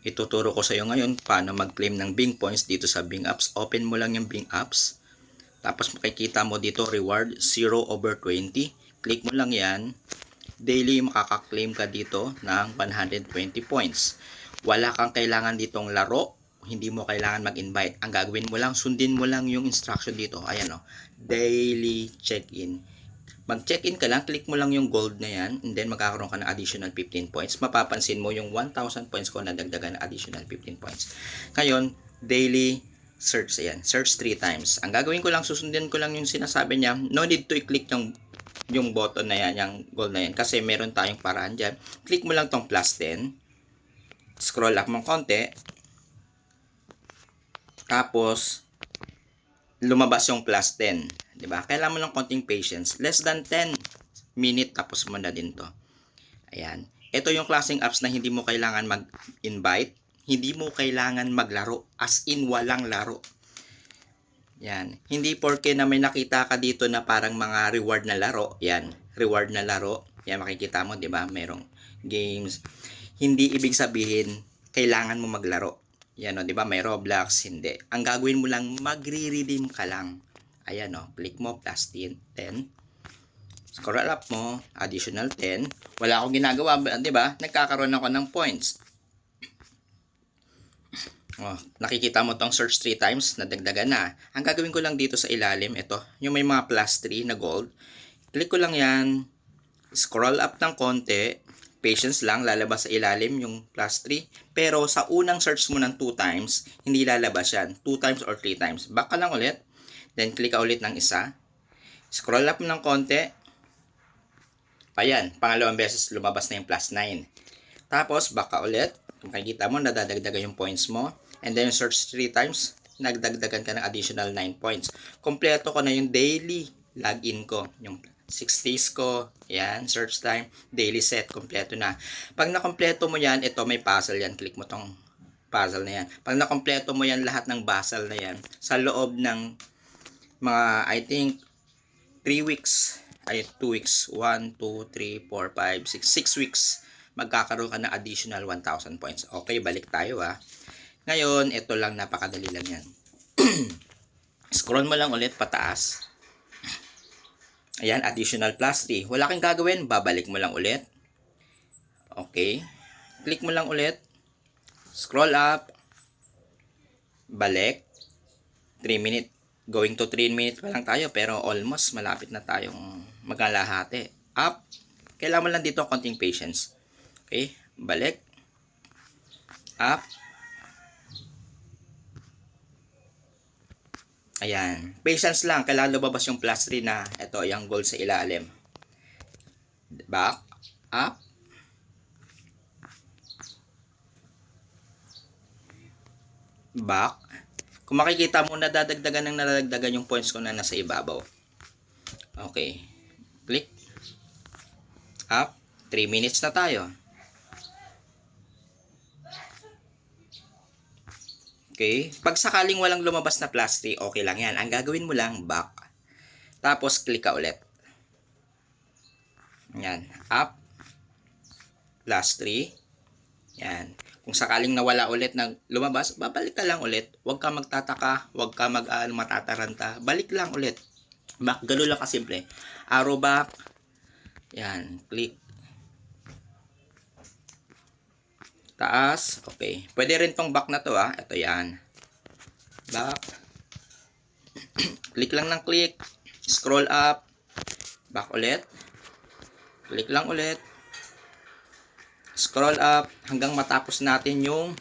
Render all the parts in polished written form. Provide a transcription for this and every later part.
Ituturo ko sa iyo ngayon paano mag-claim ng Bing Points dito sa Bing Apps. Open mo lang yung Bing Apps. Tapos makikita mo dito reward 0/20. Click mo lang yan. Daily makaka-claim ka dito ng 120 points. Wala kang kailangan ditong laro. Hindi mo kailangan mag-invite. Ang gagawin mo lang, sundin mo lang yung instruction dito. Ayan o. Daily check-in. Mag-check-in ka lang, click mo lang yung gold na yan, and then magkakaroon ka ng additional 15 points. Mapapansin mo yung 1,000 points ko na dagdagan na additional 15 points. Ngayon, daily search, ayan, search 3 times. Ang gagawin ko lang, susundin ko lang yung sinasabi niya. No need to i-click yung button na yan, yung gold na yan, kasi meron tayong paraan dyan. Click mo lang tong plus 10. Scroll up mong konti. Tapos, lumabas yung plus 10. Diba? Kailangan mo lang konting patience. Less than 10 minute tapos mo na din to. Ayan. Ito yung klaseng apps na hindi mo kailangan mag-invite. Hindi mo kailangan maglaro. As in, walang laro. Yan. Hindi porke na may nakita ka dito na parang mga reward na laro. Yan. Reward na laro. Yan, makikita mo, diba? Merong games. Hindi ibig sabihin, kailangan mo maglaro. Yan o, diba? May Roblox. Hindi. Ang gagawin mo lang, magre-redeem ka lang. Ayan o, click mo, plus 10. Scroll up mo, additional 10. Wala akong ginagawa, di ba? Nagkakaroon ako ng points. Oh, nakikita mo tong search 3 times, nadagdagan na. Ang gagawin ko lang dito sa ilalim, ito, yung may mga plus 3 na gold. Click ko lang yan, scroll up ng konti, patience lang, lalabas sa ilalim yung plus 3. Pero sa unang search mo ng 2 times, hindi lalabas yan. 2 times or 3 times. Back ka lang ulit. Then, click ka ulit ng isa. Scroll up ng konti. Ayan, pangalawang beses lumabas na yung plus 9. Tapos, back ka ulit. Kung makikita mo, nadadagdagan yung points mo. And then, search 3 times. Nagdagdagan ka ng additional 9 points. Kompleto ko na yung daily login ko. Yung 6 days ko. Ayan, search time. Daily set, kompleto na. Pag nakompleto mo yan, ito may puzzle yan. Click mo tong puzzle na yan. Pag nakompleto mo yan, lahat ng puzzle na yan, sa loob ng mga, I think, 3 weeks, ay 2 weeks, 1, 2, 3, 4, 5, 6 weeks, magkakaroon ka ng additional 1,000 points. Okay, balik tayo ha. Ngayon, ito lang, napakadali lang yan. Scroll mo lang ulit pataas. Ayan, additional plus 3. Wala kang gagawin, babalik mo lang ulit. Okay. Click mo lang ulit. Scroll up. Balik. 3 minutes. Going to 3 minutes pa lang tayo, pero almost malapit na tayong magkalahati. Up. Kailangan mo lang dito konting patience. Okay. Balik. Up. Ayan. Patience lang. Kailangan lumabas yung plus 3 na ito, yung gold sa ilalim. Back. Up. Back. Kung makikita mo, nadadagdagan yung points ko na nasa ibabaw. Okay. Click. Up. 3 minutes na tayo. Okay. Pag sakaling walang lumabas na plus 3, okay lang yan. Ang gagawin mo lang, back. Tapos, click ka ulit. Yan. Up. Plus 3. Yan. Kung sakaling nawala ulit na lumabas, babalik ka lang ulit. Huwag ka magtataka, huwag ka matataranta. Balik lang ulit. Back, gano'n lang kasimple. Arrow back. Yan, click. Taas, okay. Pwede rin tong back na to ha. Ito yan. Back. Click lang ng click. Scroll up. Back ulit. Click lang ulit. Scroll up hanggang matapos natin yung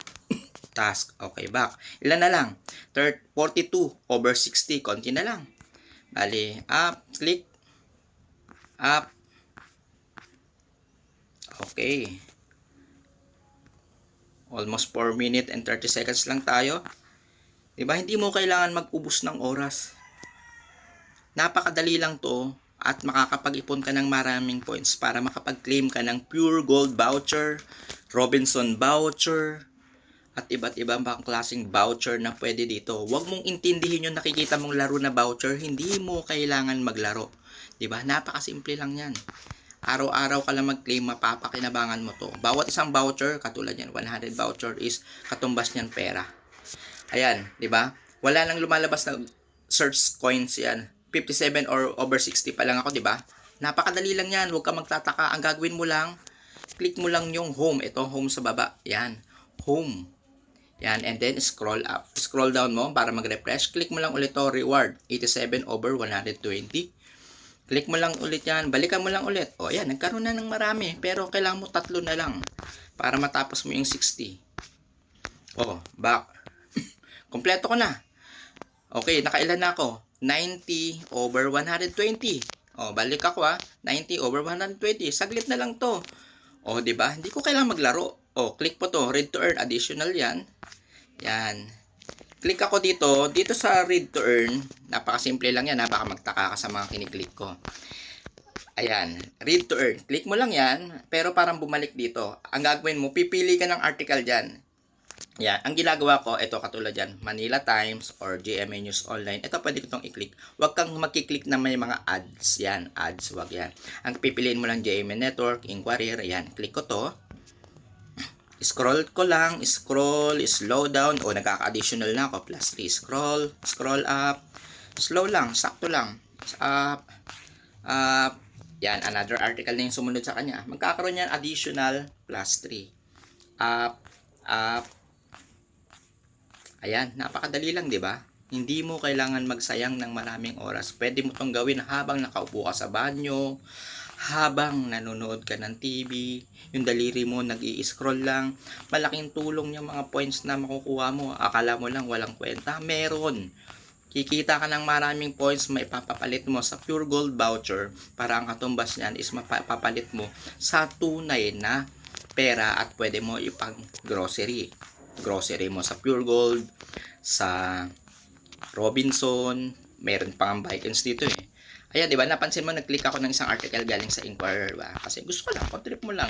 task. Okay, back. Ilan na lang? 42/60. Konti na lang. Bali, up, click. Up. Okay. Almost 4 minutes and 30 seconds lang tayo. Diba? Hindi mo kailangan mag-ubos ng oras. Napakadali lang to. At makakapag-ipon ka ng maraming points para makapag-claim ka ng Pure Gold Voucher, Robinson Voucher, at iba't ibang pang klaseng voucher na pwede dito. Huwag mong intindihin yung nakikita mong laro na voucher, hindi mo kailangan maglaro. Diba? Napakasimple lang yan. Araw-araw ka lang mag-claim, mapapakinabangan mo to. Bawat isang voucher, katulad yan, 100 voucher is katumbas niyan pera. Ayan, di ba? Wala nang lumalabas na search coins yan. 57 or over 60 pa lang ako, di ba? Napakadali lang yan, huwag ka magtataka. Ang gagawin mo lang, click mo lang yung home. Ito, home sa baba. Yan, home. Yan, and then scroll up. Scroll down mo para mag-refresh. Click mo lang ulit to, reward. 87 over 120. Click mo lang ulit yan. Balikan mo lang ulit. O, yan, nagkaroon na ng marami. Pero kailangan mo 3 na lang para matapos mo yung 60. O, back. Kompleto ko na. Okay, nakailan na ako? 90 over 120. O, balik ako 90 over 120. Saglit na lang to. O, diba? Hindi ko kailangan maglaro. O, click po to. Read to earn. Additional yan. Yan. Click ako dito sa read to earn, napakasimple lang yan, baka magtaka ka sa mga kiniklik ko. Ayan, read to earn, click mo lang yan, pero parang bumalik dito. Ang gagawin mo, pipili ka ng article dyan. Yan, ang ginagawa ko, ito katulad dyan, Manila Times or GMA News Online, ito pwede ko itong i-click. Huwag kang magkiklik na may mga ads, yan, ads, wag yan. Ang pipiliin mo lang GMA Network, Inquirer, yan, click ko to. Scroll ko lang, scroll, slow down, o nagkaka-additional na ako, plus 3, scroll up, slow lang, sakto lang, up, yan, another article na yung sumunod sa kanya, magkakaroon yan additional, plus 3, up, ayan, napakadali lang, di ba? Hindi mo kailangan magsayang ng maraming oras, pwede mo tong gawin habang nakaupo ka sa banyo, habang nanonood ka ng TV, yung daliri mo nag-i-scroll lang, malaking tulong yung mga points na makukuha mo. Akala mo lang walang kwenta, meron. Kikita ka ng maraming points, may papapalit mo sa Pure Gold voucher para ang katumbas niyan is mapapalit mo sa tunay na pera at pwede mo ipang grocery. Grocery mo sa Pure Gold, sa Robinson, meron pang Vikings dito eh. Ayan, di ba? Napansin mo, nag-click ako ng isang article galing sa Inquirer, ba? Kasi gusto ko lang, contrip mo lang.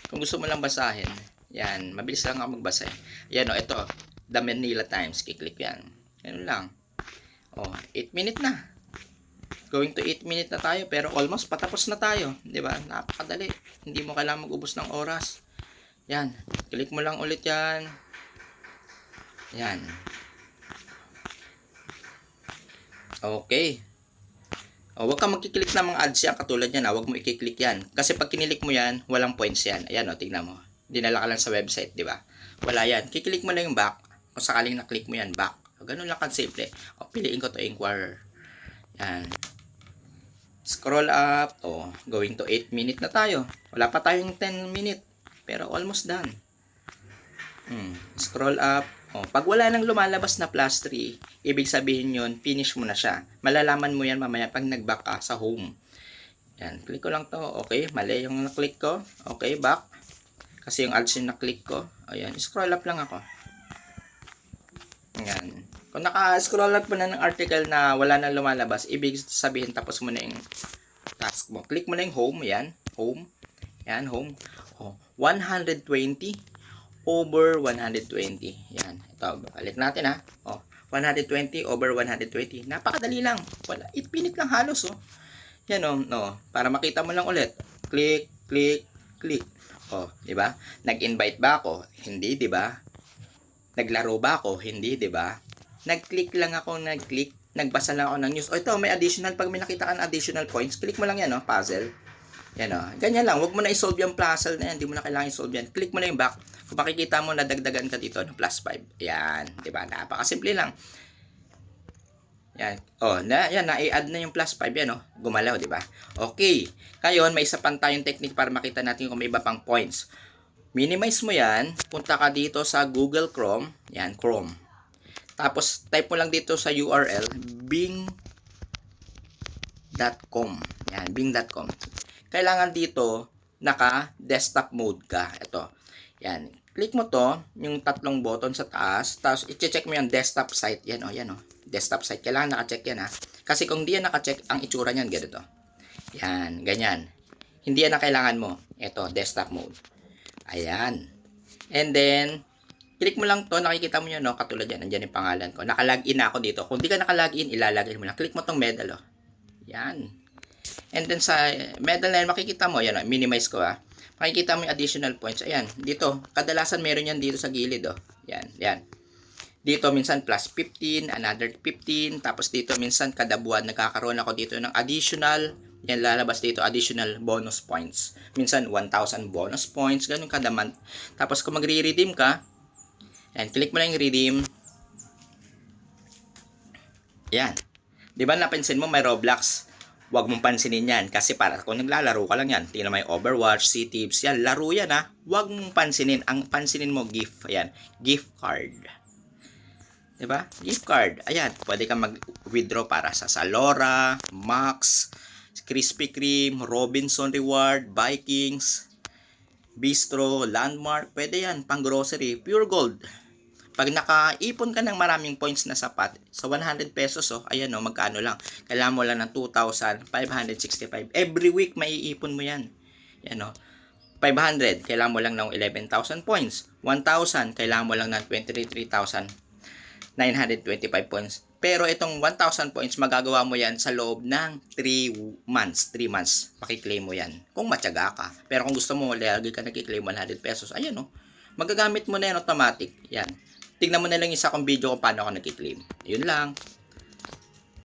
Kung gusto mo lang basahin, yan, mabilis lang ako magbasa. Yan, ito, The Manila Times, kiklik yan. Yan lang. 8 minute na. Going to 8 minute na tayo, pero almost patapos na tayo. Di ba? Napakadali. Hindi mo kailangan mag-ubos ng oras. Yan, click mo lang ulit yan. Yan. Okay. Huwag kang magkiklik ng mga ads yan, katulad yan, huwag mo i-click yan. Kasi pag kinilik mo yan, walang points yan. Ayan, tignan mo. Dinala ka lang sa website, di ba? Wala yan. Kiklik mo lang yung back. Kung sakaling na-click mo yan, back. Ganun lang simple. Piliin ko to Inquirer. Yan. Scroll up. Going to 8 minute na tayo. Wala pa tayong 10 minute. Pero almost done. Scroll up. Pag wala nang lumalabas na plus 3, ibig sabihin yun, finish mo na siya. Malalaman mo yan mamaya pag nag-back ka sa home. Yan, click ko lang to. Okay, mali yung na-click ko. Okay, back. Kasi yung ads yung na-click ko. Ayan, scroll up lang ako. Yan. Kung naka-scroll up mo na ng article na wala nang lumalabas, ibig sabihin tapos mo na yung task mo. Click mo na yung home. Yan, home. Yan, home. 120 over 120. Yan. Ito, balik natin 120 over 120. Napakadali lang. Wala, 8 minute lang halos Yan para makita mo lang ulit. Click, click, click. Di ba? Nag-invite ba ako? Hindi, di ba? Naglaro ba ako? Hindi, di ba? Nag-click lang ako, nagbasa lang ako ng news. Ito, may additional. Pag may nakita ka ng additional points, click mo lang yan, puzzle. Yan ganyan lang. Huwag mo na i-solve yung puzzle na yan. Hindi mo na kailangan i-solve yan. Click mo na yung back. Kung makikita mo, nadagdagan ka dito ng plus 5. Yan. Diba? Napakasimple lang. Yan. Yan. Na-i-add na yung plus 5 yan, Gumalaw, diba? Okay. Ngayon, may isa pang tayong technique para makita natin kung may iba pang points. Minimize mo yan. Punta ka dito sa Google Chrome. Yan, Chrome. Tapos, type mo lang dito sa URL, bing.com. Yan, bing.com. Kailangan dito, naka-desktop mode ka. Ito. Yan. Click mo to, yung tatlong button sa taas. Tapos, i-check mo yung desktop site. Yan, yan, desktop site. Kailangan naka-check yan, Kasi kung di yan naka-check, ang itsura niyan, ganito. Yan, ganyan. Hindi yan na kailangan mo. Ito, desktop mode. Ayan. And then, click mo lang to, nakikita mo yun, katulad yan. Nandiyan yung pangalan ko. Naka-login na ako dito. Kung di ka naka-login, ilalagin mo lang. Click mo tong medal, Yan. And then sa medal na yan, makikita mo, yan, minimize ko makikita mo yung additional points. Ayan, dito, kadalasan meron yan dito sa gilid, Yan, yan. Dito, minsan plus 15, another 15, tapos dito, minsan kada buwan, nagkakaroon ako dito ng additional, yan, lalabas dito, additional bonus points. Minsan, 1,000 bonus points, ganun kada month. Tapos, kung magre-redeem ka, yan, click mo lang yung redeem. Yan. Di ba napansin mo may Roblox? Huwag mong pansinin yan kasi para kung naglalaro ka lang yan, tingnan mo yung Overwatch, Sea Thieves, yan, laro yan Huwag mong pansinin. Ang pansinin mo, gift. Ayan, gift card. Diba? Gift card. Ayan, pwede kang mag-withdraw para sa Zalora, Max, Krispy Kreme, Robinson Reward, Vikings, Bistro, Landmark. Pwede yan, pang grocery, Pure Gold. Pag nakaipon ka ng maraming points na sapat, sa 100 pesos, ayan magkano lang. Kailangan mo lang ng 2,565. Every week, maiipon mo yan. Yan 500, kailangan mo lang ng 11,000 points. 1,000, kailangan mo lang ng 23,925 points. Pero itong 1,000 points, magagawa mo yan sa loob ng 3 months. 3 months, pakiklaim mo yan. Kung matyaga ka. Pero kung gusto mo, lagi ka nakiklaim 100 pesos, ayan magagamit mo na yan automatic. Yan. Tignan mo na lang isa kong video kung paano ako nag-claim. Yun lang.